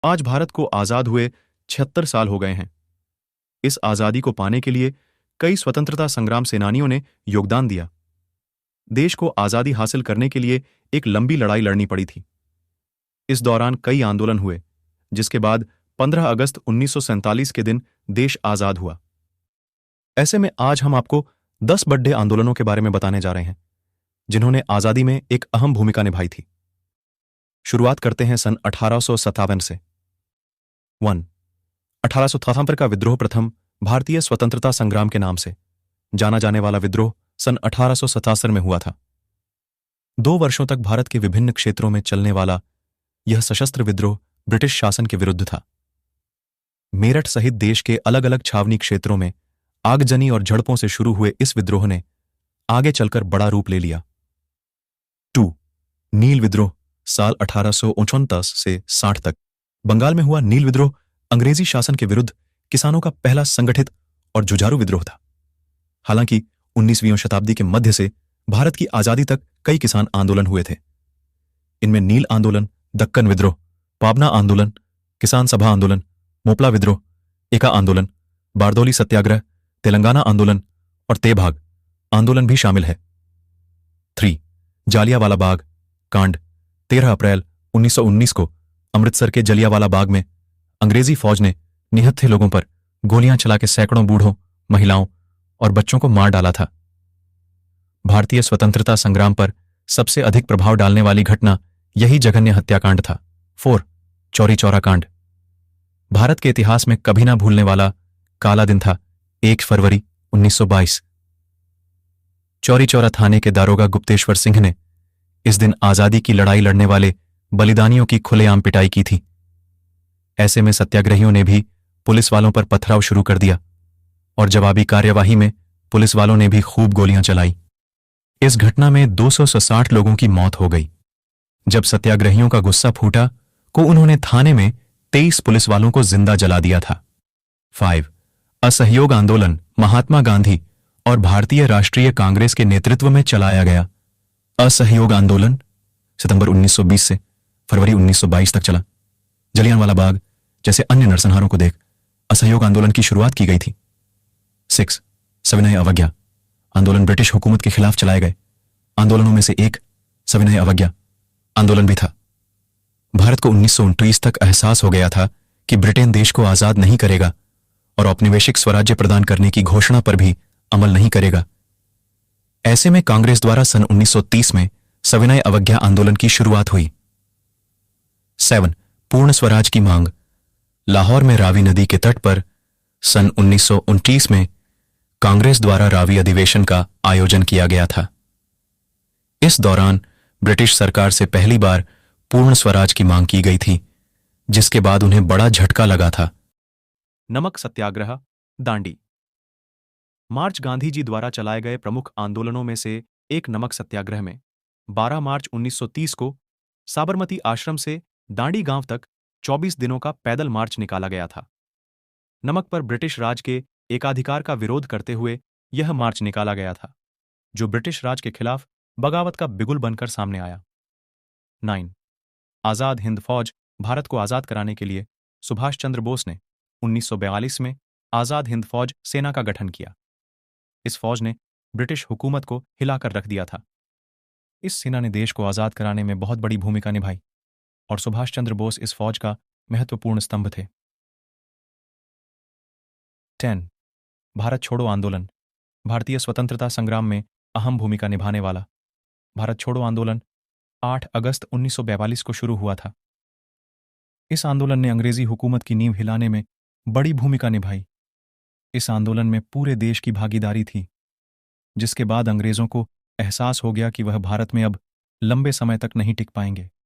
आज भारत को आज़ाद हुए 76 साल हो गए हैं। इस आज़ादी को पाने के लिए कई स्वतंत्रता संग्राम सेनानियों ने योगदान दिया। देश को आज़ादी हासिल करने के लिए एक लंबी लड़ाई लड़नी पड़ी थी। इस दौरान कई आंदोलन हुए, जिसके बाद 15 अगस्त 1947 के दिन देश आज़ाद हुआ। ऐसे में आज हम आपको 10 बड़े आंदोलनों के बारे में बताने जा रहे हैं, जिन्होंने आज़ादी में एक अहम भूमिका निभाई थी। शुरुआत करते हैं सन 1857 से। 1. 1857 का विद्रोह प्रथम भारतीय स्वतंत्रता संग्राम के नाम से जाना जाने वाला विद्रोह सन 1877 में हुआ था। 2 वर्षों तक भारत के विभिन्न क्षेत्रों में चलने वाला यह सशस्त्र विद्रोह ब्रिटिश शासन के विरुद्ध था। मेरठ सहित देश के अलग अलग छावनी क्षेत्रों में आगजनी और झड़पों से शुरू हुए इस विद्रोह ने आगे चलकर बड़ा रूप ले लिया। 2. नील विद्रोह साल 1849 से 60 तक। बंगाल में हुआ नील विद्रोह अंग्रेजी शासन के विरुद्ध किसानों का पहला संगठित और जुझारू विद्रोह था। हालांकि 19वीं शताब्दी के मध्य से भारत की आजादी तक कई किसान आंदोलन हुए थे। इनमें नील आंदोलन, दक्कन विद्रोह, पाबना आंदोलन, किसान सभा आंदोलन, मोपला विद्रोह, एका आंदोलन, बारदौली सत्याग्रह, तेलंगाना आंदोलन और तेभाग आंदोलन भी शामिल है। 3. जालियांवाला बाग कांड 13 अप्रैल 1919 को अमृतसर के जलियांवाला बाग में अंग्रेजी फौज ने निहत्थे लोगों पर गोलियां चला के सैकड़ों बूढ़ों, महिलाओं और बच्चों को मार डाला था। भारतीय स्वतंत्रता संग्राम पर सबसे अधिक प्रभाव डालने वाली घटना यही जघन्य हत्याकांड था। 4. चौरी चौरा कांड भारत के इतिहास में कभी ना भूलने वाला काला दिन था 1 फरवरी 1922। चौरी चौरा थाने के दारोगा गुप्तेश्वर सिंह ने इस दिन आजादी की लड़ाई लड़ने वाले बलिदानियों की खुलेआम पिटाई की थी। ऐसे में सत्याग्रहियों ने भी पुलिस वालों पर पथराव शुरू कर दिया और जवाबी कार्यवाही में पुलिस वालों ने भी खूब गोलियां चलाई। इस घटना में 260 लोगों की मौत हो गई। जब सत्याग्रहियों का गुस्सा फूटा को उन्होंने थाने में 23 पुलिस वालों को जिंदा जला दिया था। 5. असहयोग आंदोलन महात्मा गांधी और भारतीय राष्ट्रीय कांग्रेस के नेतृत्व में चलाया गया। असहयोग आंदोलन सितंबर 1920 से फरवरी 1922 तक चला। जलियांवाला बाग जैसे अन्य नरसंहारों को देख असहयोग आंदोलन की शुरुआत की गई थी। 6. सविनय अवज्ञा आंदोलन ब्रिटिश हुकूमत के खिलाफ चलाए गए आंदोलनों में से एक सविनय अवज्ञा आंदोलन भी था। भारत को 1929 तक एहसास हो गया था कि ब्रिटेन देश को आजाद नहीं करेगा और औपनिवेशिक स्वराज्य प्रदान करने की घोषणा पर भी अमल नहीं करेगा। ऐसे में कांग्रेस द्वारा सन 1930 में सविनय अवज्ञा आंदोलन की शुरुआत हुई। 7. पूर्ण स्वराज की मांग लाहौर में रावी नदी के तट पर सन 1929 में कांग्रेस द्वारा रावी अधिवेशन का आयोजन किया गया था। इस दौरान ब्रिटिश सरकार से पहली बार पूर्ण स्वराज की मांग की गई थी, जिसके बाद उन्हें बड़ा झटका लगा था। नमक सत्याग्रह दांडी मार्च गांधी जी द्वारा चलाए गए प्रमुख आंदोलनों में से एक नमक सत्याग्रह में 12 मार्च 1930 को साबरमती आश्रम से दांडी गांव तक 24 दिनों का पैदल मार्च निकाला गया था। नमक पर ब्रिटिश राज के एकाधिकार का विरोध करते हुए यह मार्च निकाला गया था, जो ब्रिटिश राज के खिलाफ बगावत का बिगुल बनकर सामने आया। 9. आजाद हिंद फौज भारत को आजाद कराने के लिए सुभाष चंद्र बोस ने 1942 में आजाद हिंद फौज सेना का गठन किया। इस फौज ने ब्रिटिश हुकूमत को हिलाकर रख दिया था। इस सेना ने देश को आजाद कराने में बहुत बड़ी भूमिका निभाई और सुभाष चंद्र बोस इस फौज का महत्वपूर्ण स्तंभ थे। 10. भारत छोड़ो आंदोलन भारतीय स्वतंत्रता संग्राम में अहम भूमिका निभाने वाला। भारत छोड़ो आंदोलन 8 अगस्त 1942 को शुरू हुआ था। इस आंदोलन ने अंग्रेजी हुकूमत की नींव हिलाने में बड़ी भूमिका निभाई। इस आंदोलन में पूरे देश की भागीदारी थी, जिसके बाद अंग्रेजों को एहसास हो गया कि वह भारत में अब लंबे समय तक नहीं टिक पाएंगे।